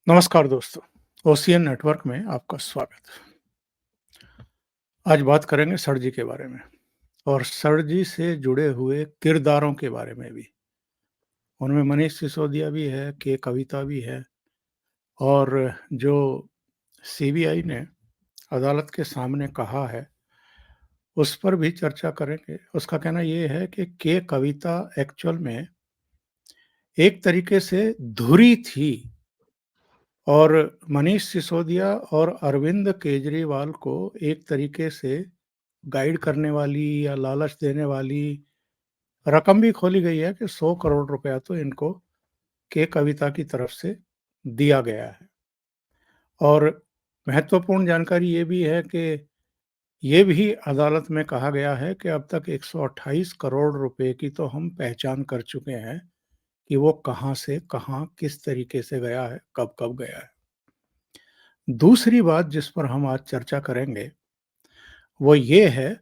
नमस्कार दोस्तों, ocean network में आपका स्वागत। आज बात करेंगे सर जी के बारे में और सर जी से जुड़े हुए किरदारों के बारे में भी। उनमें मनीष सिसोदिया भी है, के कविता भी है और जो सीबीआई ने अदालत के सामने कहा है, उस पर भी चर्चा करेंगे। उसका कहना ये है कि के कविता एक्चुअल में एक तरीके से धुरी थी और मनीष सिसोदिया और अरविंद केजरीवाल को एक तरीके से गाइड करने वाली या लालच देने वाली रकम भी खोली गई है कि 100 करोड़ रुपया तो इनको के कविता की तरफ से दिया गया है। और महत्वपूर्ण जानकारी ये भी है कि ये भी अदालत में कहा गया है कि अब तक 128 करोड़ रुपए की तो हम पहचान कर चुके हैं कि वो कहाँ से कहाँ, किस तरीके से गया है, कब-कब गया है। दूसरी बात जिस पर हम आज चर्चा करेंगे, वो ये है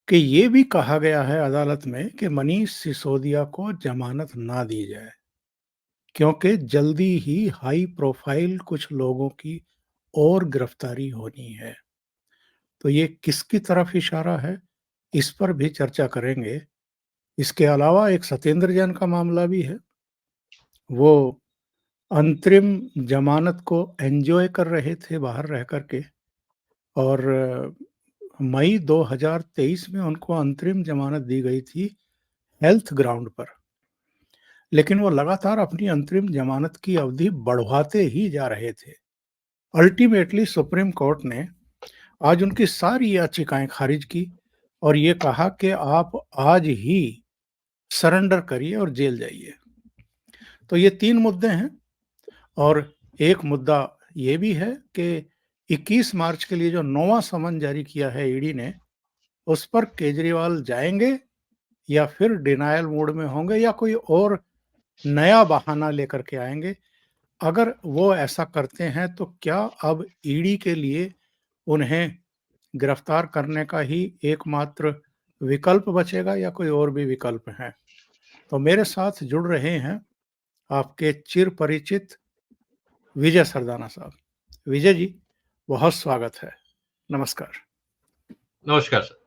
कि ये भी कहा गया है अदालत में कि मनीष सिसोदिया को जमानत ना दी जाए, क्योंकि जल्दी ही हाई प्रोफाइल कुछ लोगों की और गिरफ्तारी होनी है। तो ये किसकी तरफ इशारा है, इस पर भी चर्चा करेंगे। इसके अलावा एक सत्येंद्र जैन का मामला भी है। वो अंतरिम जमानत को एन्जॉय कर रहे थे बाहर रह कर के और मई 2023 में उनको अंतरिम जमानत दी गई थी हेल्थ ग्राउंड पर। लेकिन वो लगातार अपनी अंतरिम जमानत की अवधि बढ़वाते ही जा रहे थे। अल्टीमेटली सुप्रीम कोर्ट ने आज उनकी सारी याचिकाएं खारिज की और ये कहा कि आप आज ही सरेंडर करिए और जेल जाइए। तो ये 3 मुद्दे हैं और एक मुद्दा ये भी है कि 21 मार्च के लिए जो 9वां समन जारी किया है ईडी ने, उस पर केजरीवाल जाएँगे या फिर डिनायल मोड में होंगे या कोई और नया बहाना लेकर के आएँगे। अगर वो ऐसा करते हैं तो क्या अब ईडी के लिए उन्हें गिरफ्तार करने का ही एकमात्र विकल्प बचेगा या कोई और भी विकल्प हैं? तो मेरे साथ जुड़ रहे हैं आपके चिर परिचित विजय सरदाना साहब। विजय जी, बहुत स्वागत है। नमस्कार। नमस्कार सर।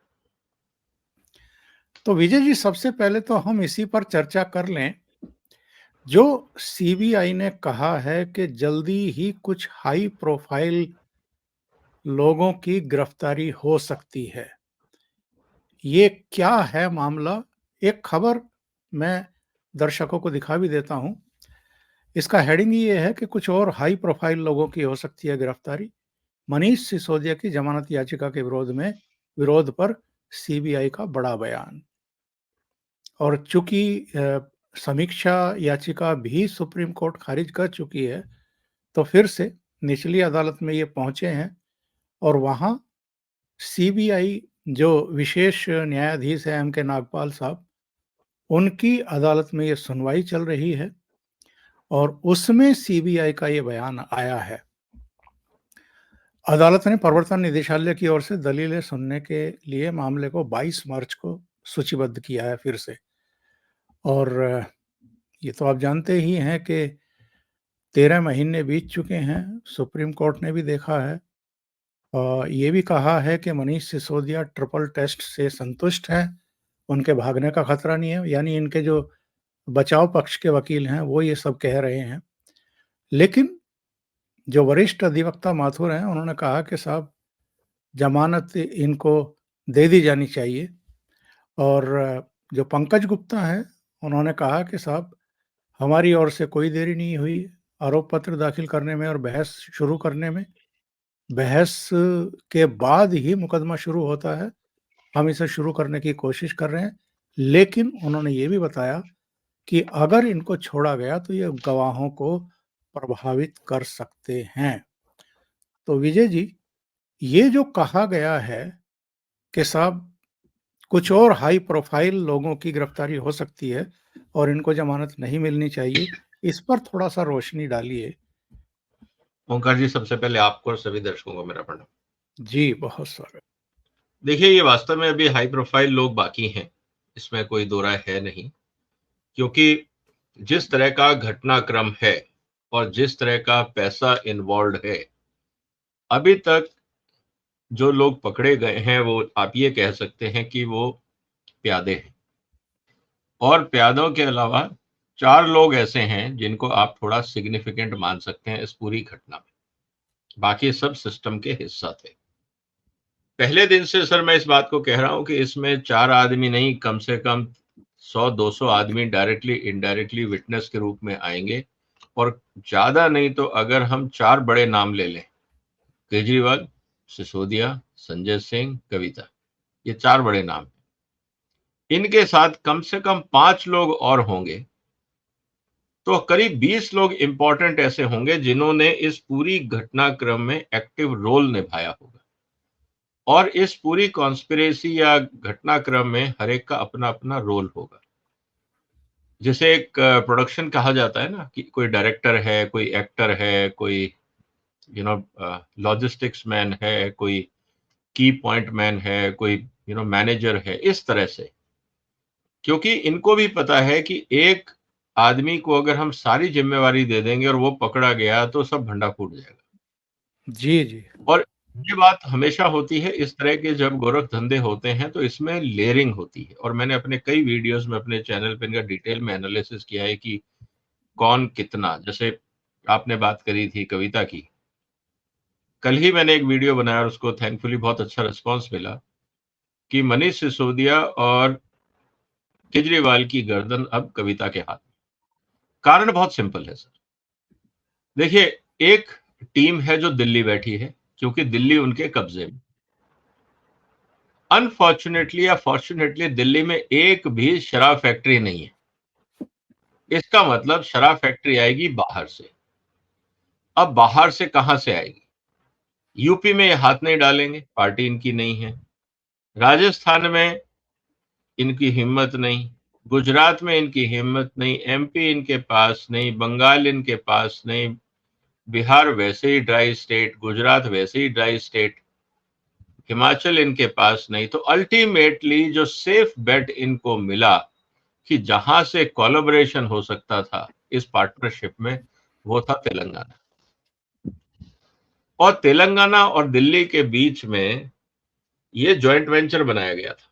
तो विजय जी, सबसे पहले तो हम इसी पर चर्चा कर लें, जो सीबीआई ने कहा है कि जल्दी ही कुछ हाई प्रोफाइल लोगों की गिरफ्तारी हो सकती है। ये क्या है मामला? एक खबर मैं दर्शकों को दिखा भी देता हूँ। इसका हेडिंग ये है कि कुछ और हाई प्रोफाइल लोगों की हो सकती है गिरफ्तारी। मनीष सिसोदिया की जमानत याचिका के विरोध पर सीबीआई का बड़ा बयान। और चूंकि समीक्षा याचिका भी सुप्रीम कोर्ट खारिज कर चुकी है, तो फिर से निचली अदालत में ये पहुंचे हैं और वहां सीबीआई जो विशेष न्यायाधीश है एम के नागपाल साहब, उनकी अदालत में ये सुनवाई चल रही है और उसमें सीबीआई का ये बयान आया है। अदालत ने प्रवर्तन निदेशालय की ओर से दलीलें सुनने के लिए मामले को 22 मार्च को सूचीबद्ध किया है फिर से। और ये तो आप जानते ही हैं कि 13 महीने बीत चुके हैं। सुप्रीम कोर्ट ने भी देखा है और ये भी कहा है कि मनीष सिसोदिया ट्रिपल टेस्ट से संतुष्ट हैं, उनके भागने का खतरा नहीं है। यानी इनके जो बचाव पक्ष के वकील हैं वो ये सब कह रहे हैं। लेकिन जो वरिष्ठ अधिवक्ता माथुर हैं, उन्होंने कहा कि साहब, जमानत इनको दे दी जानी चाहिए। और जो पंकज गुप्ता हैं, उन्होंने कहा कि साहब, हमारी ओर से कोई देरी नहीं हुई आरोप पत्र दाखिल करने में और बहस शुरू करने में। बहस के बाद ही मुकदमा शुरू होता है। हम इसे शुरू करने की कोशिश कर रहे हैं। लेकिन उन्होंने ये भी बताया कि अगर इनको छोड़ा गया तो ये गवाहों को प्रभावित कर सकते हैं। तो विजय जी, ये जो कहा गया है कि साहब कुछ और हाई प्रोफाइल लोगों की गिरफ्तारी हो सकती है और इनको जमानत नहीं मिलनी चाहिए, इस पर थोड़ा-सा रोशनी डालिए। ओंकार जी, सबसे पहले आपको और सभी दर्शकों को मेरा प्रणाम। जी, बहुत स्वागत। देखिए, ये वास्तव में अभी हाई प्रोफाइल लोग बाकी हैं, इसमें कोई दो राय है नहीं, क्योंकि जिस तरह का घटनाक्रम है और जिस तरह का पैसा इन्वॉल्व है, अभी तक जो लोग पकड़े गए हैं वो आप ये कह सकते हैं कि वो प्यादे हैं, और प्यादों के अलावा 4 लोग ऐसे हैं जिनको आप थोड़ा सिग्निफिकेंट मान सकते हैं इस पूरी घटना में। बाकी सब सिस्टम के हिस्सा थे। पहले दिन से सर मैं इस बात को कह रहा हूं कि इसमें 4 आदमी नहीं, कम से कम 100-200 आदमी डायरेक्टली इनडायरेक्टली विटनेस के रूप में आएंगे। और ज्यादा नहीं तो अगर हम 4 बड़े नाम ले लें, केजरीवाल, सिसोदिया, संजय सिंह, कविता, ये 4 बड़े नाम, इनके साथ कम से कम 5 लोग और होंगे, तो करीब 20 लोग इंपॉर्टेंट ऐसे होंगे जिन्होंने इस पूरी घटनाक्रम में एक्टिव रोल निभाया होगा। और इस पूरी कॉन्स्पिरेसी या घटनाक्रम में हर एक का अपना अपना रोल होगा। जैसे एक प्रोडक्शन कहा जाता है ना, कि कोई डायरेक्टर है, कोई एक्टर है, कोई लॉजिस्टिक्स मैन है, कोई की पॉइंट मैन है, कोई मैनेजर है, इस तरह से। क्योंकि इनको भी पता है कि एक आदमी को अगर हम सारी जिम्मेवारी दे देंगे और वो पकड़ा गया तो सब भंडा फूट जाएगा। जी, जी। और ये बात हमेशा होती है इस तरह के जब गोरख धंधे होते हैं, तो इसमें लेयरिंग होती है। और मैंने अपने कई वीडियोस में अपने चैनल पे इनका डिटेल में एनालिसिस किया है कि कौन कितना। जैसे आपने बात करी थी कविता की, कल ही मैंने एक वीडियो बनाया और उसको थैंकफुली बहुत अच्छा रिस्पॉन्स मिला कि मनीष सिसोदिया और केजरीवाल की गर्दन अब कविता के हाथ में। कारण बहुत सिंपल है सर। देखिए, एक टीम है जो दिल्ली बैठी है, क्योंकि दिल्ली उनके कब्जे में। अनफॉर्चुनेटली या फॉर्चुनेटली दिल्ली में एक भी शराब फैक्ट्री नहीं है। इसका मतलब शराब फैक्ट्री आएगी बाहर से। अब बाहर से कहां से आएगी? यूपी में ये हाथ नहीं डालेंगे, पार्टी इनकी नहीं है। राजस्थान में इनकी हिम्मत नहीं, गुजरात में इनकी हिम्मत नहीं, एमपी इनके पास नहीं, बंगाल इनके पास नहीं, बिहार वैसे ही ड्राई स्टेट, गुजरात वैसे ही ड्राई स्टेट, हिमाचल इनके पास नहीं। तो अल्टीमेटली जो सेफ बेट इनको मिला कि जहां से कोलैबोरेशन हो सकता था इस पार्टनरशिप में, वो था तेलंगाना। और तेलंगाना और दिल्ली के बीच में ये जॉइंट वेंचर बनाया गया था।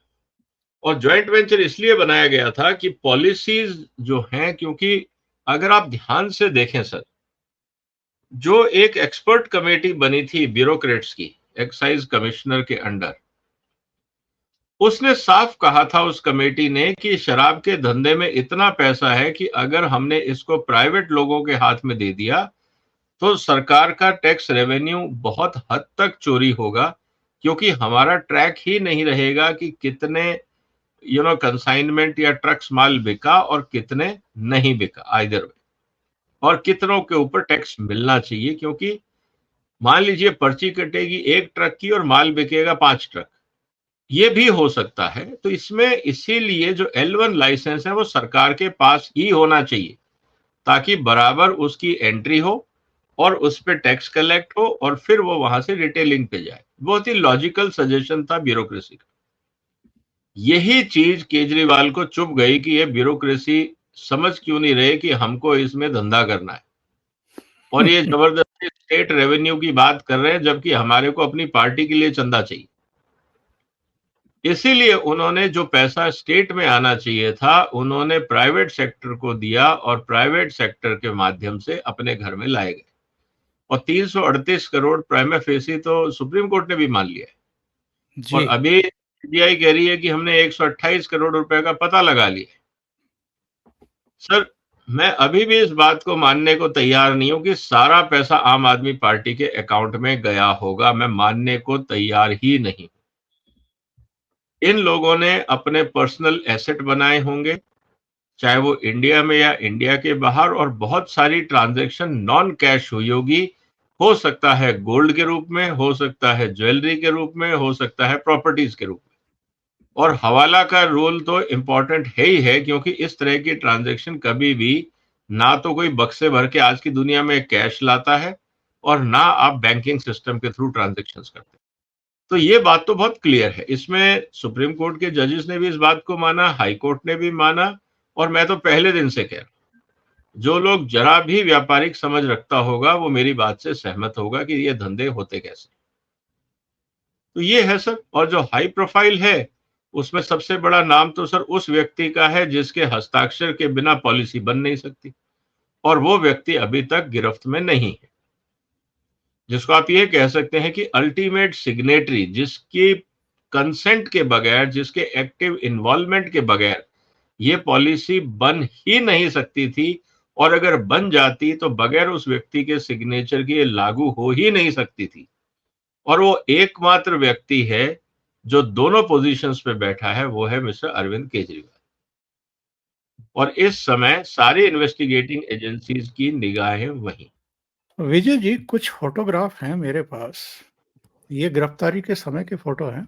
और जॉइंट वेंचर इसलिए बनाया गया था कि पॉलिसीज जो हैं, क्योंकि अगर आप ध्यान से देखें सर, जो एक एक्सपर्ट कमेटी बनी थी ब्यूरोक्रेट्स की, एक्साइज कमिश्नर के अंडर, उसने साफ कहा था उस कमेटी ने कि शराब के धंधे में इतना पैसा है कि अगर हमने इसको प्राइवेट लोगों के हाथ में दे दिया तो सरकार का टैक्स रेवेन्यू बहुत हद तक चोरी होगा, क्योंकि हमारा ट्रैक ही नहीं रहेगा कि कितने कंसाइनमेंट या ट्रक्स माल बिका और कितने नहीं बिका आइदर वे, और कितनों के ऊपर टैक्स मिलना चाहिए। क्योंकि मान लीजिए पर्ची कटेगी 1 ट्रक की और माल बिकेगा 5 ट्रक, ये भी हो सकता है। तो इसमें इसीलिए जो L1 लाइसेंस है वो सरकार के पास ही होना चाहिए, ताकि बराबर उसकी एंट्री हो और उस पे टैक्स कलेक्ट हो और फिर वो वहां से रिटेलिंग पे जाए। बहुत ही लॉजिकल सजेशन था ब्यूरोक्रेसी का। यही चीज केजरीवाल को चुभ गई कि ये ब्यूरोक्रेसी समझ क्यों नहीं रहे कि हमको इसमें धंधा करना है, और ये जबरदस्ती स्टेट रेवेन्यू की बात कर रहे हैं, जबकि हमारे को अपनी पार्टी के लिए चंदा चाहिए। इसीलिए उन्होंने जो पैसा स्टेट में आना चाहिए था, उन्होंने प्राइवेट सेक्टर को दिया और प्राइवेट सेक्टर के माध्यम से अपने घर में लाए गए। और 338 करोड़ प्राइमा फेसी तो सुप्रीम कोर्ट ने भी मान लिया है। जी। और अभी सीबीआई कह रही है कि हमने 128 करोड़ रुपए का पता लगा लिया। सर, मैं अभी भी इस बात को मानने को तैयार नहीं हूं कि सारा पैसा आम आदमी पार्टी के अकाउंट में गया होगा। मैं मानने को तैयार ही नहीं। इन लोगों ने अपने पर्सनल एसेट बनाए होंगे, चाहे वो इंडिया में या इंडिया के बाहर, और बहुत सारी ट्रांजैक्शन नॉन कैश हुई होगी। हो सकता है गोल्ड के रूप में, हो सकता है ज्वेलरी के रूप में, हो सकता है प्रॉपर्टीज के रूप में। और हवाला का रोल तो इंपॉर्टेंट है ही है, क्योंकि इस तरह की ट्रांजैक्शन कभी भी ना तो कोई बक्से भर के आज की दुनिया में कैश लाता है, और ना आप बैंकिंग सिस्टम के थ्रू ट्रांजैक्शंस करते हैं। तो ये बात तो बहुत क्लियर है। इसमें सुप्रीम कोर्ट के जजेस ने भी इस बात को माना, हाई कोर्ट ने भी माना, और मैं तो पहले दिन से कह रहा हूं जो लोग जरा भी व्यापारिक समझ रखता होगा वो मेरी बात से सहमत होगा कि ये धंधे होते कैसे। तो ये है सर। और जो हाई प्रोफाइल है उसमें सबसे बड़ा नाम तो सर उस व्यक्ति का है जिसके हस्ताक्षर के बिना पॉलिसी बन नहीं सकती, और वो व्यक्ति अभी तक गिरफ्त में नहीं है, जिसको आप ये कह सकते हैं कि अल्टीमेट सिग्नेटरी, जिसकी कंसेंट के बगैर, जिसके एक्टिव इन्वॉल्वमेंट के बगैर ये पॉलिसी बन ही नहीं सकती थी, और अगर बन जाती तो बगैर उस व्यक्ति के सिग्नेचर के लागू हो ही नहीं सकती थी। और वो एकमात्र व्यक्ति है जो दोनों पोजीशंस पे बैठा है, वो है मिस्टर अरविंद केजरीवाल। और इस समय सारी इन्वेस्टिगेटिंग एजेंसीज की निगाहें वहीं। विजय जी, कुछ फोटोग्राफ हैं मेरे पास। ये गिरफ्तारी के समय के फोटो हैं।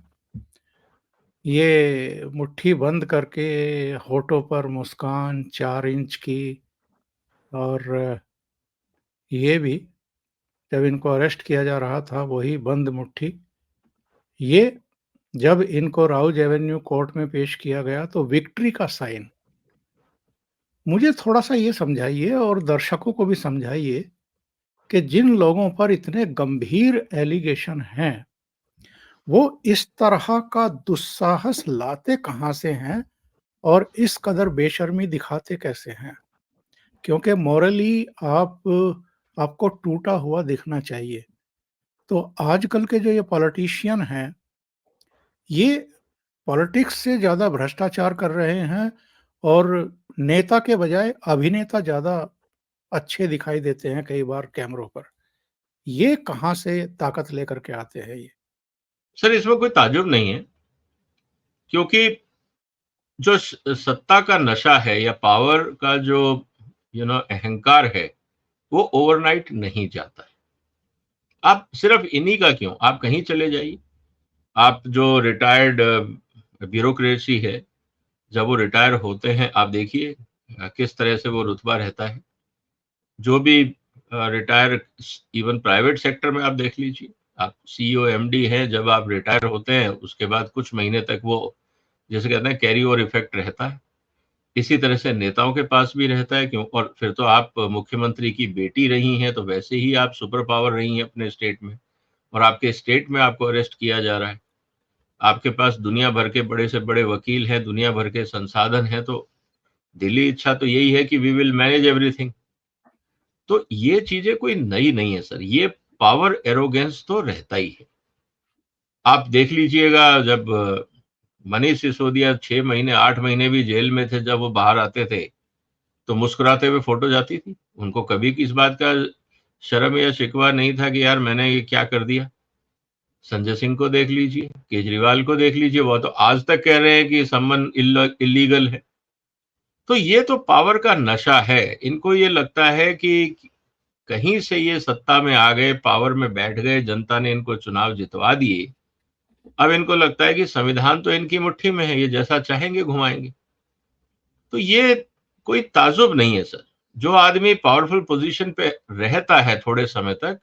ये मुट्ठी बंद करके, होठों पर मुस्कान 4 इंच की, और ये भी जब इनको अरेस्ट किया जा रहा था वही बंद मुट्ठी। ये जब इनको राउज एवेन्यू कोर्ट में पेश किया गया तो विक्ट्री का साइन। मुझे थोड़ा-सा ये समझाइए और दर्शकों को भी समझाइए कि जिन लोगों पर इतने गंभीर एलिगेशन हैं, वो इस तरह का दुस्साहस लाते कहाँ से हैं और इस कदर बेशर्मी दिखाते कैसे हैं? क्योंकि मॉरली आपको टूटा हुआ दिखना चाहिए। तो आजकल के जो ये पॉलिटिशियन हैं, ये पॉलिटिक्स से ज़्यादा भ्रष्टाचार कर रहे हैं और नेता के बजाय अभिनेता ज़्यादा अच्छे दिखाई देते हैं कई बार कैमरों पर। ये कहाँ से ताकत लेकर के आते हैं ये? सर इसमें कोई ताज्जुब नहीं है, क्योंकि जो सत्ता का नशा है या पावर का जो अहंकार है, वो ओवरनाइट नहीं जाता है। आप सिर्फ इन्हीं का क्यों, आप कहीं चले जाइए। आप जो रिटायर्ड ब्यूरोक्रेसी है, जब वो रिटायर होते हैं, आप देखिए किस तरह से वो रुतबा रहता है। जो भी रिटायर, इवन प्राइवेट सेक्टर में आप देख लीजिए, आप सीईओ एमडी हैं, जब आप रिटायर होते हैं उसके बाद कुछ महीने तक वो, जैसे कहते हैं, कैरी ओवर इफेक्ट रहता है। इसी तरह से नेताओं के पास भी रहता है, क्यों? और फिर तो आप मुख्यमंत्री की बेटी रही हैं, तो वैसे ही आप सुपर पावर रही हैं अपने स्टेट में, और आपके स्टेट में आपको अरेस्ट किया जा रहा है। आपके पास दुनिया भर के बड़े से बड़े वकील हैं, दुनिया भर के संसाधन हैं, तो दिली इच्छा तो यही है कि वी विल मैनेज एवरीथिंग। तो ये चीजें कोई नई नहीं है सर, ये पावर एरोगेंस तो रहता ही है। आप देख लीजिएगा, जब मनीष सिसोदिया 6 महीने 8 महीने भी जेल में थे, जब वो बाहर आते थे तो मुस्कुराते हुए फोटो जाती थी। उनको कभी किस बात का शर्म या शिकवा नहीं था कि यार मैंने ये क्या कर दिया। संजय सिंह को देख लीजिए, केजरीवाल को देख लीजिए, वो तो आज तक कह रहे हैं कि समन इलीगल है। तो ये तो पावर का नशा है। इनको ये लगता है कि कहीं से ये सत्ता में आ गए, पावर में बैठ गए, जनता ने इनको चुनाव जितवा दिए। अब इनको लगता है कि संविधान तो इनकी मुट्ठी में है, ये जैसा चाहेंगे घुमाएंगे। तो ये कोई ताजुब नहीं है सर। जो आदमी पावरफुल पोजीशन पे रहता है थोड़े समय तक,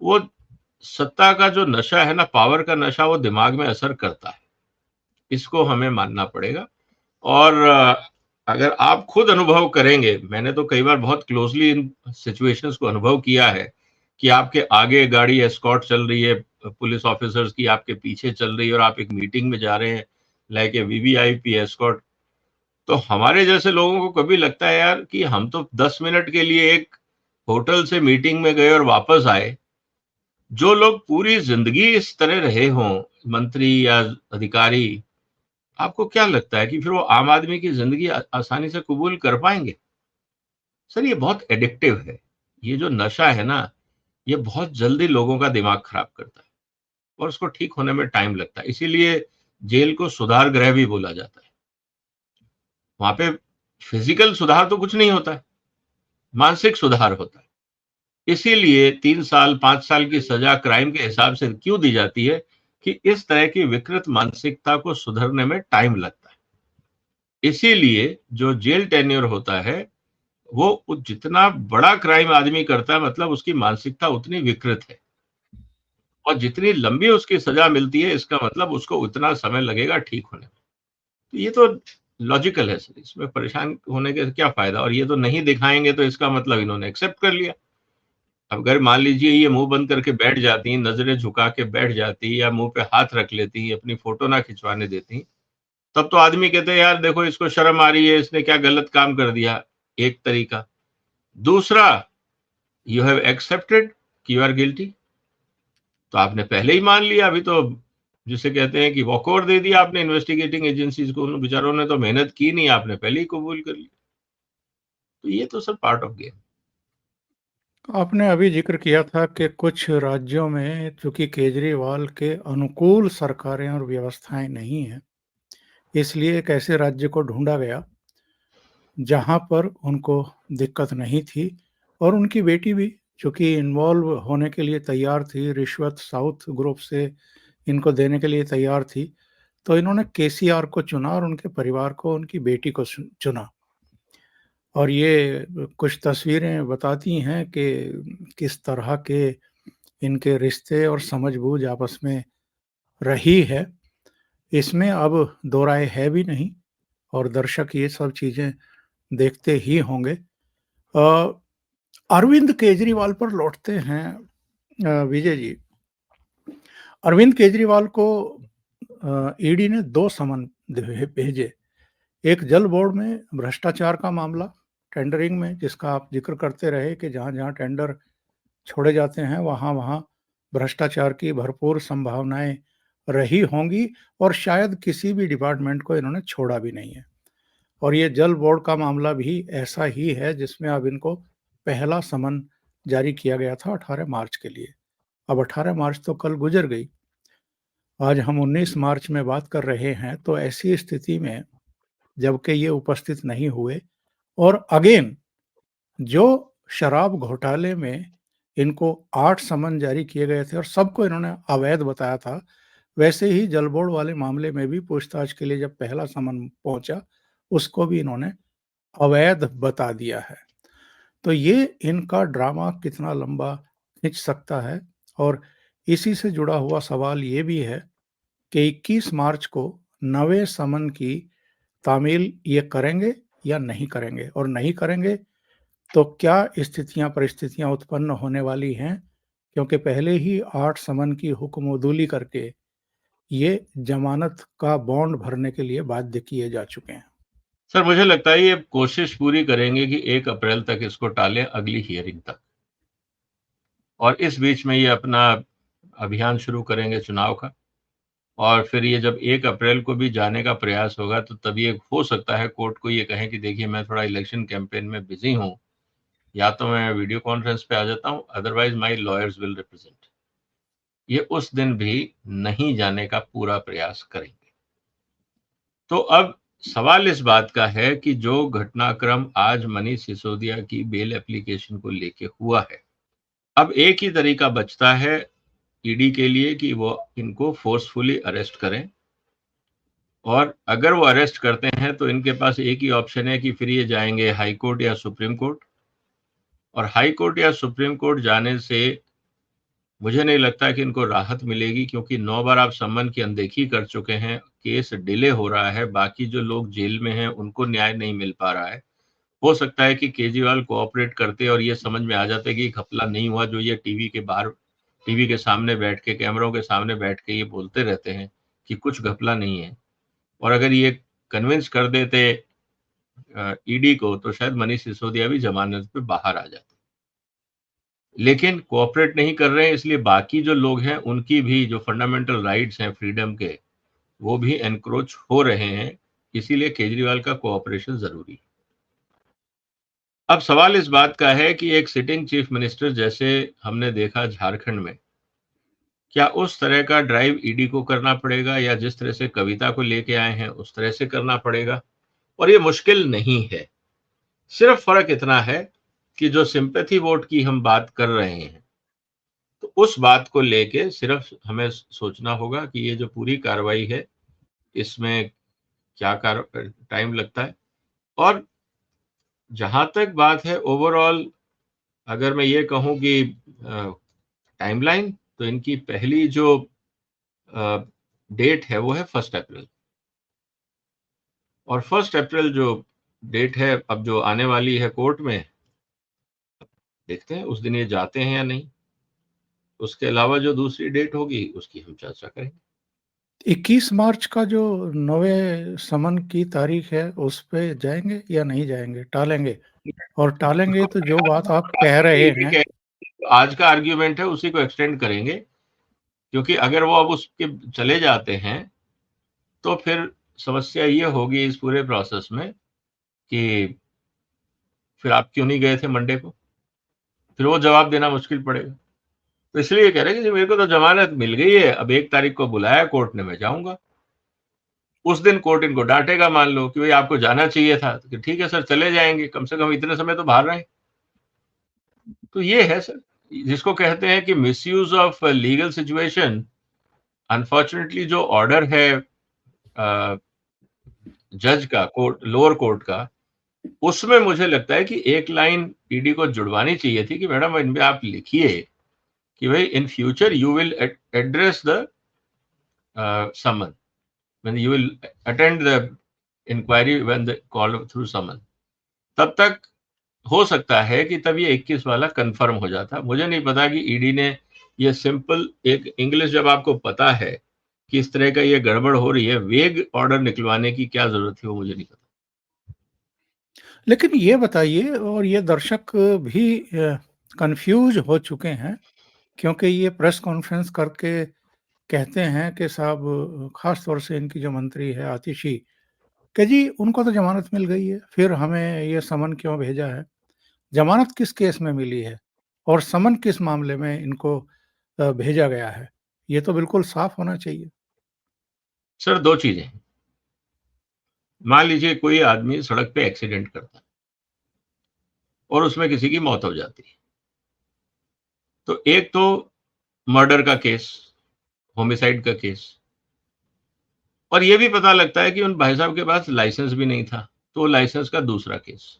वो सत्ता का जो नशा है ना, पावर का नशा, वो दिमाग में असर करता है। इसको हमें मानना पड़ेगा। और अगर आप खुद अनुभव करेंगे, मैंने तो कई बार बहुत क्लोजली इन सिचुएशंस को अनुभव किया है कि आपके आगे गाड़ी एस्कॉर्ट चल रही है, पुलिस ऑफिसर्स की आपके पीछे चल रही है, और आप एक मीटिंग में जा रहे हैं लाइक ए वीवीआईपी एस्कॉर्ट। तो हमारे जैसे लोगों को कभी लगता है यार कि हम तो 10 मिनट के लिए एक होटल से मीटिंग में गए और वापस आए। जो लोग पूरी जिंदगी इस तरह रहे हों, मंत्री या अधिकारी, आपको क्या लगता है कि फिर वो आम आदमी की जिंदगी आसानी से कबूल कर पाएंगे? सर ये बहुत एडिक्टिव है। ये जो नशा है ना, ये बहुत जल्दी लोगों का दिमाग खराब करता है, और उसको ठीक होने में टाइम लगता है। इसीलिए जेल को सुधार गृह भी बोला जाता है। वहां पे फिजिकल सुधार तो कुछ नहीं होता है, मानसिक सुधार होता है। इसीलिए 3 साल 5 साल की सजा क्राइम के हिसाब से क्यों दी जाती है कि इस तरह की विकृत मानसिकता को सुधरने में टाइम लगता है। इसीलिए जो जेल टेन्योर होता है, वो जितना बड़ा क्राइम आदमी करता है, मतलब उसकी मानसिकता उतनी विकृत है, और जितनी लंबी उसकी सजा मिलती है, इसका मतलब उसको उतना समय लगेगा ठीक होने में। तो ये तो लॉजिकल है सर, इसमें परेशान होने के क्या फायदा। और ये तो नहीं दिखाएंगे तो इसका मतलब इन्होंने एक्सेप्ट कर लिया। अगर मान लीजिए ये मुंह बंद करके बैठ जाती, नजरें झुका के बैठ जाती, या मुंह पे हाथ रख लेती, अपनी फोटो ना खिंचवाने देती, तब तो आदमी कहते यार देखो इसको शर्म आ रही है, इसने क्या गलत काम कर दिया, एक तरीका। दूसरा, यू हैव एक्सेप्टेड कि यू आर गिल्टी, तो आपने पहले ही मान लिया। अभी तो जिसे कहते हैं कि वॉकओवर दे दिया आपने इन्वेस्टिगेटिंग एजेंसीज को, उन बेचारों ने तो मेहनत की नहीं, आपने पहले ही कबूल कर लिया। तो ये तो सब पार्ट ऑफ गेम। आपने अभी जिक्र किया था कि कुछ राज्यों में चूंकि केजरीवाल के अनुकूल सरकारें और व्यवस्थाएं नहीं हैं, इसलिए एक ऐसे राज्य को ढूंढा गया जहां पर उनको दिक्कत नहीं थी और उनकी बेटी भी चूंकि इन्वॉल्व होने के लिए तैयार थी, रिश्वत साउथ ग्रुप से इनको देने के लिए तैयार थी, तो इन्होंने केसीआर को चुना और उनके परिवार को, उनकी बेटी को चुना। और ये कुछ तस्वीरें बताती हैं कि किस तरह के इनके रिश्ते और समझ-बूझ आपस में रही है। इसमें अब दो राय है भी नहीं और दर्शक ये सब चीज़ें देखते ही होंगे। अ, अरविंद केजरीवाल पर लौटते हैं विजय जी। अरविंद केजरीवाल को ईडी ने 2 समन भेजे। एक जल बोर्ड में भ्रष्टाचार का मामला, टेंडरिंग में, जिसका आप ज़िक्र करते रहे कि जहाँ-जहाँ टेंडर छोड़े जाते हैं, वहाँ-वहाँ भ्रष्टाचार की भरपूर संभावनाएँ रही होंगी और शायद किसी भी डिपार्टमेंट को इन्होंने छोड़ा भी नहीं है। और ये जल बोर्ड का मामला भी ऐसा ही है जिसमें अब इनको पहला समन जारी किया गया था 18 मार्च के लिए। अब 18 मार्च तो कल गुजर गई। आज हम 19 मार्च में बात कर रहे हैं, तो ऐसी स्थिति में जबकि ये उपस्थित नहीं हुए और अगेन जो शराब घोटाले में इनको 8 समन जारी किए गए थे और सबको इन्होंने अवैध बताया था, वैसे ही जल बोर्ड वाले मामले में भी पूछताछ के लिए जब पहला समन पहुंचा, उसको भी इन्होंने अवैध बता दिया है। तो ये इनका ड्रामा कितना लंबा खिंच सकता है। और इसी से जुड़ा हुआ सवाल ये भी है कि 21 मार्च को नवे समन की तामील ये करेंगे या नहीं करेंगे, और नहीं करेंगे तो क्या स्थितियां परिस्थितियां उत्पन्न होने वाली हैं, क्योंकि पहले ही 8 समन की हुक्मोदूली करके ये जमानत का बॉन्ड भरने के लिए बाध्य किए जा चुके हैं। सर मुझे लगता है ये कोशिश पूरी करेंगे कि 1 अप्रैल तक इसको टालें, अगली हियरिंग तक, और इस बीच में ये अपना अभियान शुरू करेंगे चुनाव का। और फिर ये जब 1 अप्रैल को भी जाने का प्रयास होगा तो तब ये हो सकता है कोर्ट को ये कहें कि देखिए मैं थोड़ा इलेक्शन कैंपेन में बिजी हूँ, या तो मैं वीडियो कॉन्फ्रेंस पे आ जाता हूँ, otherwise my lawyers will represent. ये उस दिन भी नहीं जाने का पूरा प्रयास करेंगे। तो अब सवाल इस बात का है कि जो घटनाक्रम आज मनीष सिसोदिया की बेल एप्लीकेशन को लेके हुआ है, अब एक ही तरीका बचता है ईडी के लिए कि वो इनको फोर्सफुली अरेस्ट करें। और अगर वो अरेस्ट करते हैं तो इनके पास एक ही ऑप्शन है कि फिर ये जाएंगे हाई कोर्ट या सुप्रीम कोर्ट। और हाई कोर्ट या सुप्रीम कोर्ट जाने से मुझे नहीं लगता कि इनको राहत मिलेगी, क्योंकि 9 बार आप सम्मन की अनदेखी कर चुके हैं, केस डिले हो रहा है, बाकी जो लोग जेल में हैं उनको न्याय नहीं मिल पा रहा है। हो सकता है कि केजरीवाल कोऑपरेट करते और ये समझ में आ जाते कि घपला नहीं हुआ, जो ये टीवी के बाहर, टीवी के सामने बैठ के, कैमरों के सामने बैठ के ये बोलते रहते हैं कि कुछ घपला नहीं है। और अगर ये कन्विंस कर देते ईडी को, तो शायद मनीष सिसोदिया भी जमानत पे बाहर आ जाते। लेकिन कोऑपरेट नहीं कर रहे हैं, इसलिए बाकी जो लोग हैं उनकी भी जो फंडामेंटल राइट्स हैं फ्रीडम के, वो भी एनक्रोच हो रहे हैं। इसीलिए केजरीवाल का कोऑपरेशन जरूरी है। अब सवाल इस बात का है कि एक सिटिंग चीफ मिनिस्टर जैसे हमने देखा झारखंड में, क्या उस तरह का ड्राइव ईडी को करना पड़ेगा, या जिस तरह से कविता को लेके आए हैं उस तरह से करना पड़ेगा। और ये मुश्किल नहीं है, सिर्फ फर्क इतना है कि जो सिंपैथी वोट की हम बात कर रहे हैं, तो उस बात को लेके सिर्फ हमें सोचना होगा कि ये जो पूरी कार्रवाई है इसमें क्या टाइम लगता है। और जहां तक बात है ओवरऑल, अगर मैं ये कहूं कि टाइमलाइन, तो इनकी पहली जो डेट है वो है 1 अप्रैल। और 1 अप्रैल जो डेट है अब जो आने वाली है कोर्ट में, देखते हैं उस दिन ये जाते हैं या नहीं। उसके अलावा जो दूसरी डेट होगी उसकी हम चर्चा करेंगे। 21 मार्च का जो नवे समन की तारीख है, उस पे जाएँगे या नहीं जाएँगे? टालेंगे? और टालेंगे तो जो बात आप कह रहे हैं, आज का आर्ग्यूमेंट है उसी को एक्सटेंड करेंगे, क्योंकि अगर वो अब उसके चले जाते हैं तो फिर समस्या ये होगी इस पूरे प्रोसेस में कि फिर आप क्यों नहीं गए थे मंडे को, फिर वो जवाब देना मुश्किल पड़ेगा। तो इसलिए कह रहे हैं कि मेरे को तो जमानत मिल गई है, अब 1 तारीख को बुलाया कोर्ट ने, मैं जाऊंगा। उस दिन कोर्ट इनको डांटेगा, मान लो कि भाई आपको जाना चाहिए था, तो ठीक है सर चले जाएंगे, कम से कम इतने समय तो बाहर रहे। तो ये है सर, जिसको कहते हैं कि misuse of legal situation. Unfortunately जो ऑर्डर है जज का, कोर्ट, लोअर कोर्ट का, उसमें मुझे लगता है कि एक लाइन ईडी को जुड़वानी चाहिए थी कि मैडम इनमें आप लिखिए कि भाई in future you will address the summon, when you will attend the inquiry when the call through summon। तब तक हो सकता है कि तब ये 21 वाला कंफर्म हो जाता। मुझे नहीं पता कि ईडी ने ये सिंपल एक इंग्लिश, जब आपको पता है कि इस तरह का ये गड़बड़ हो रही है, वेग ऑर्डर निकलवाने की क्या जरूरत थी, वो मुझे नहीं पता। लेकिन ये बताइए, और ये दर्शक भी कन्फ्यूज़ हो चुके हैं, क्योंकि ये प्रेस कॉन्फ्रेंस करके कहते हैं कि साहब, ख़ास तौर से इनकी जो मंत्री है आतिशी, कि जी उनको तो ज़मानत मिल गई है, फिर हमें ये समन क्यों भेजा है? ज़मानत किस केस में मिली है? और समन किस मामले में इनको भेजा गया है? ये तो बिल्कुल साफ़ होना चाहिए। सर 2 चीजें, मान लीजिए कोई आदमी सड़क पे एक्सीडेंट करता है और उसमें किसी की मौत हो जाती है, तो एक तो मर्डर का केस, होमिसाइड का केस, और ये भी पता लगता है कि उन भाई साहब के पास लाइसेंस भी नहीं था, तो लाइसेंस का दूसरा केस।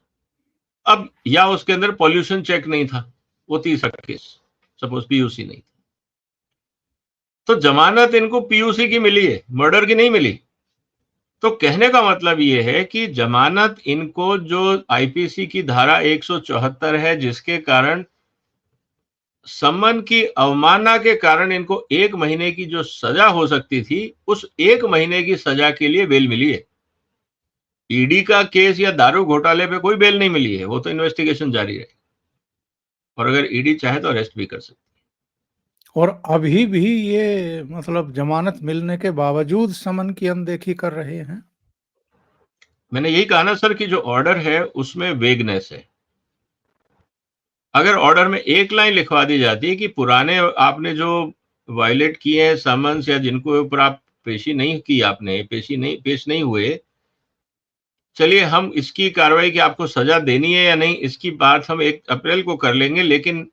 अब या उसके अंदर पॉल्यूशन चेक नहीं था, वो तीसरा केस, सपोज पीयूसी नहीं था। तो जमानत इनको पीयूसी की मिली है, मर्डर की नहीं मिली। तो कहने का मतलब ये है कि जमानत इनको, जो आईपीसी की धारा 174 है, जिसके कारण सम्मन की अवमानना के कारण इनको 1 महीने की जो सजा हो सकती थी, उस 1 महीने की सजा के लिए बेल मिली है। ईडी का केस या दारू घोटाले पे कोई बेल नहीं मिली है, वो तो इन्वेस्टिगेशन जारी है, और अगर ईडी चाहे तो अरेस्ट भी कर सकती है। और अभी भी ये मतलब ज़मानत मिलने के बावजूद समन की अनदेखी कर रहे हैं? मैंने यही कहा ना सर कि जो ऑर्डर है उसमें वेगनेस है। अगर ऑर्डर में एक लाइन लिखवा दी जाती है कि पुराने आपने जो वायलेट किए हैं समन्स, या जिनको ऊपर आप पेशी नहीं की, आपने पेश नहीं हुए, चलिए हम इसकी कार्रवाई की आपको सजा देनी है या नहीं, इसकी बात हम 1 अप्रैल को कर लेंगे, लेकिन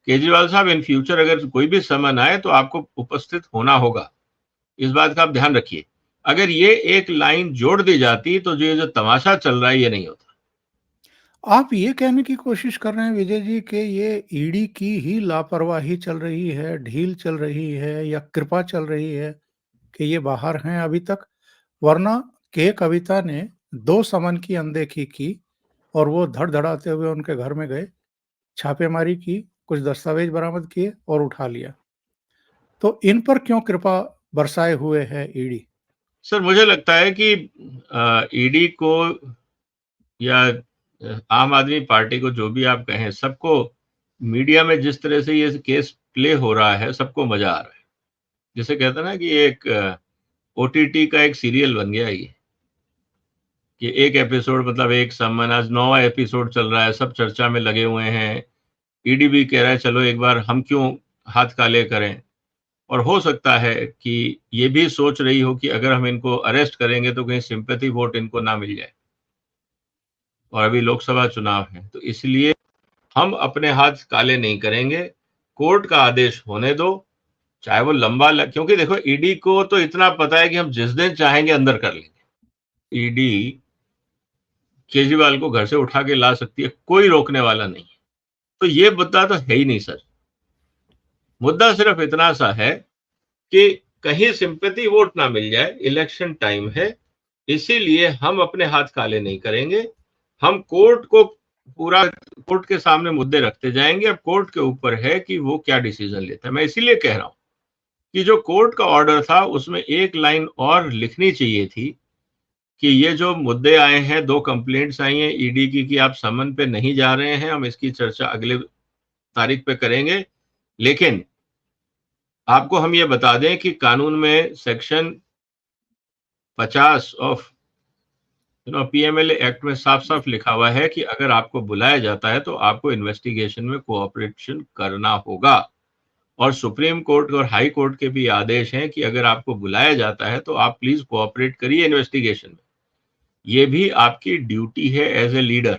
केजरीवाल साहब इन फ्यूचर अगर कोई भी समन आए तो आपको उपस्थित होना होगा, इस बात का आप ध्यान रखिए। अगर ये एक लाइन जोड़ दी जाती तो ये जो तमाशा चल रहा है ये नहीं होता। आप ये कहने की कोशिश कर रहे हैं विजय जी कि ये ईडी की ही लापरवाही चल रही है, ढील चल रही है, या कृपा चल रही है कि ये बाहर हैं अभी तक? वरना के कविता ने 2 समन की अनदेखी की और वो धड़-धड़ाते हुए उनके घर में गए, छापेमारी की, कुछ दस्तावेज बरामद किए और उठा लिया। तो इन पर क्यों कृपा बरसाए हुए है ईडी? सर मुझे लगता है कि ईडी को या आम आदमी पार्टी को, जो भी आप कहें, सबको मीडिया में जिस तरह से ये केस प्ले हो रहा है, सबको मजा आ रहा है। जैसे कहते हैं ना कि एक ओटीटी का एक सीरियल बन गया ये, कि एक एपिसोड मतलब एक समन, आज 9वां एपिसोड चल रहा है, सब चर्चा में लगे हुए हैं। ईडी भी कह रहा है चलो एक बार हम क्यों हाथ काले करें, और हो सकता है कि ये भी सोच रही हो कि अगर हम इनको अरेस्ट करेंगे तो कहीं सिंपैथी वोट इनको ना मिल जाए, और अभी लोकसभा चुनाव है, तो इसलिए हम अपने हाथ काले नहीं करेंगे, कोर्ट का आदेश होने दो, चाहे वो लंबा क्योंकि देखो ईडी को तो इतना पता है कि हम जिस दिन चाहेंगे अंदर कर लेंगे। ईडी केजरीवाल को घर से उठा के ला सकती है, कोई रोकने वाला नहीं है। तो ये मुद्दा तो है ही नहीं सर। मुद्दा सिर्फ इतना सा है कि कहीं सिंपैथी वोट ना मिल जाए, इलेक्शन टाइम है, इसीलिए हम अपने हाथ काले नहीं करेंगे, हम पूरा कोर्ट के सामने मुद्दे रखते जाएंगे। अब कोर्ट के ऊपर है कि वो क्या डिसीजन लेता है। मैं इसीलिए कह रहा हूं कि जो कोर्ट का ऑर्डर था उसमें एक लाइन और लिखनी चाहिए थी कि ये जो मुद्दे आए हैं, 2 कंप्लेंट्स आई हैं ईडी की कि आप समन पे नहीं जा रहे हैं, हम इसकी चर्चा अगले तारीख पे करेंगे। लेकिन आपको हम ये बता दें कि कानून में सेक्शन 50 ऑफ पीएमएलए एक्ट में साफ-साफ लिखा हुआ है कि अगर आपको बुलाया जाता है तो आपको इन्वेस्टिगेशन में कोऑपरेशन करना होगा। और सुप्रीम कोर्ट और हाई कोर्ट के भी आदेश हैं कि अगर आपको बुलाया जाता है तो आप प्लीज कोऑपरेट करिए इन्वेस्टिगेशन में। ये भी आपकी ड्यूटी है एज ए लीडर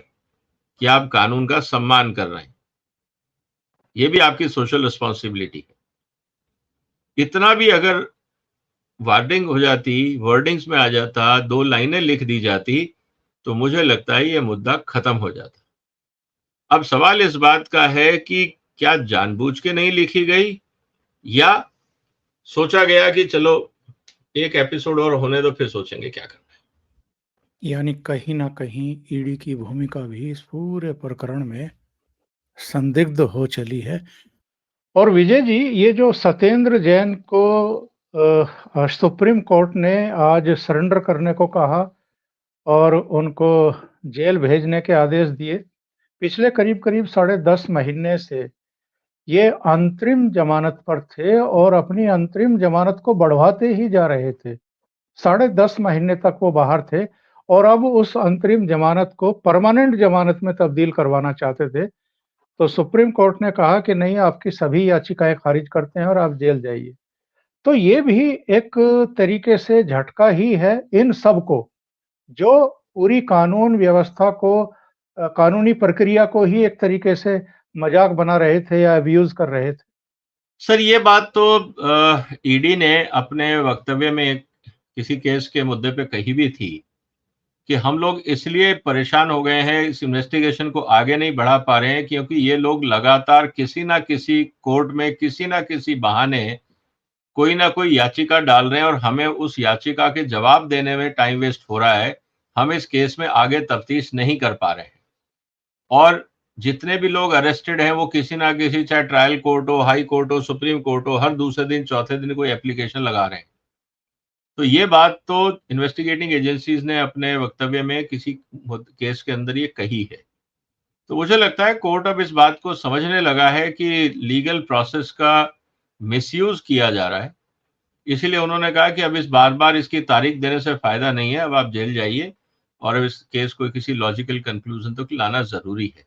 कि आप कानून का सम्मान कर रहे हैं। ये भी आपकी सोशल रिस्पॉन्सिबिलिटी है। इतना भी अगर वार्डिंग हो जाती, वर्डिंग्स में आ जाता, 2 लाइनें लिख दी जाती, तो मुझे लगता है ये मुद्दा खत्म हो जाता। अब सवाल इस बात का है कि क्या जानबूझ के नहीं लिखी गई या सोचा गया कि चलो एक एपिसोड और होने दो फिर सोचेंगे क्या करना है। यानी कहीं ना कहीं ईडी की भूमिका भी इस पूरे प्रकरण में संदिग्ध हो चली है। और विजय जी, ये जो सत्येंद्र जैन को सुप्रीम कोर्ट ने आज सरेंडर करने को कहा और उनको जेल भेजने के आदेश दिए। पिछले करीब-करीब 10.5 महीने से ये अंतरिम जमानत पर थे और अपनी अंतरिम जमानत को बढ़वाते ही जा रहे थे। 10.5 महीने तक वो बाहर थे और अब उस अंतरिम जमानत को परमानेंट जमानत में तब्दील करवाना चाहते थे। तो सुप्रीम कोर्ट ने कहा कि नहीं, आपकी सभी याचिकाएं खारिज करते हैं और आप जेल जाइए। तो ये भी एक तरीके से झटका ही है इन सबको, जो पूरी कानून व्यवस्था को कानूनी प्रक्रिया को ही एक तरीके से मजाक बना रहे थे या अब्यूज कर रहे थे। सर ये बात तो ईडी ने अपने वक्तव्य में किसी केस के मुद्दे पे कही भी थी कि हम लोग इसलिए परेशान हो गए हैं, इस इन्वेस्टिगेशन को आगे नहीं बढ़ा पा रहे हैं क्योंकि ये लोग लगातार किसी ना किसी कोर्ट में किसी ना किसी बहाने कोई ना कोई याचिका डाल रहे हैं और हमें उस याचिका के जवाब देने में टाइम वेस्ट हो रहा है। हम इस केस में आगे तफ्तीश नहीं कर पा रहे हैं और जितने भी लोग अरेस्टेड हैं वो किसी ना किसी, चाहे ट्रायल कोर्ट हो, हाई कोर्ट हो, सुप्रीम कोर्ट हो, हर दूसरे दिन चौथे दिन कोई एप्लीकेशन लगा रहे हैं। तो ये बात तो इन्वेस्टिगेटिंग एजेंसीज ने अपने वक्तव्य में किसी केस के अंदर ये कही है। तो मुझे लगता है कोर्ट अब इस बात को समझने लगा है कि लीगल प्रोसेस का मिसयूज किया जा रहा है। इसीलिए उन्होंने कहा कि अब इस बार-बार इसकी तारीख देने से फायदा नहीं है, अब आप जेल जाइए और अब इस केस को किसी लॉजिकल कंक्लूजन तक लाना ज़रूरी है।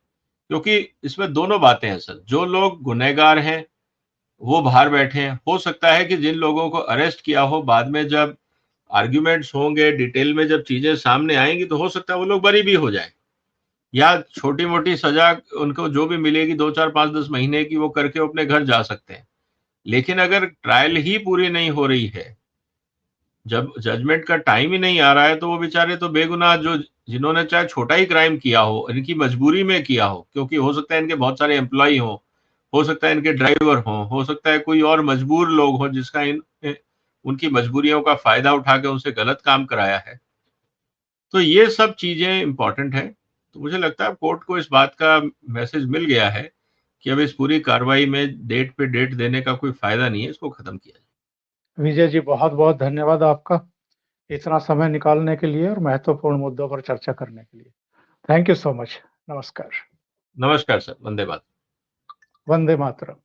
क्योंकि इसमें दोनों बातें हैं सर, जो लोग गुनहगार हैं, वो बाहर बैठे हैं। हो सकता है कि जिन लोगों को अरेस्ट किया हो, बाद में जब आर्ग्यूमेंट्स होंगे, डिटेल में जब चीज़ें सामने आएँगी, तो हो सकता है वो लोग बरी भी हो जाएँ या छोटी-मोटी सज़ा उनको जो भी मिलेगी 2, 4, 5, 10 महीने की, वो करके वो अपने घर जा सकते हैं। लेकिन अगर ट्रायल ही पूरी नहीं हो रही है, जब जजमेंट का टाइम ही नहीं आ रहा है, तो वो बेचारे तो बेगुनाह जिन्होंने चाहे छोटा ही क्राइम किया हो, इनकी मजबूरी में किया हो, क्योंकि हो सकता है इनके बहुत सारे एम्प्लॉई हों, हो सकता है इनके ड्राइवर हों, हो सकता है कोई और मजबूर लोग हों जिसका उनकी मजबूरियों का फायदा उठा के उनसे गलत काम कराया है। तो ये सब चीजें इंपॉर्टेंट है। तो मुझे लगता है कोर्ट को इस बात का मैसेज मिल गया है कि अब इस पूरी कार्रवाई में डेट पे डेट देने का कोई फायदा नहीं है, इसको खत्म किया जाए। विजय जी, बहुत-बहुत धन्यवाद आपका इतना समय निकालने के लिए और महत्वपूर्ण मुद्दों पर चर्चा करने के लिए। Thank you so much. नमस्कार। नमस्कार सर, वंदे मातरम। वंदे मातरम।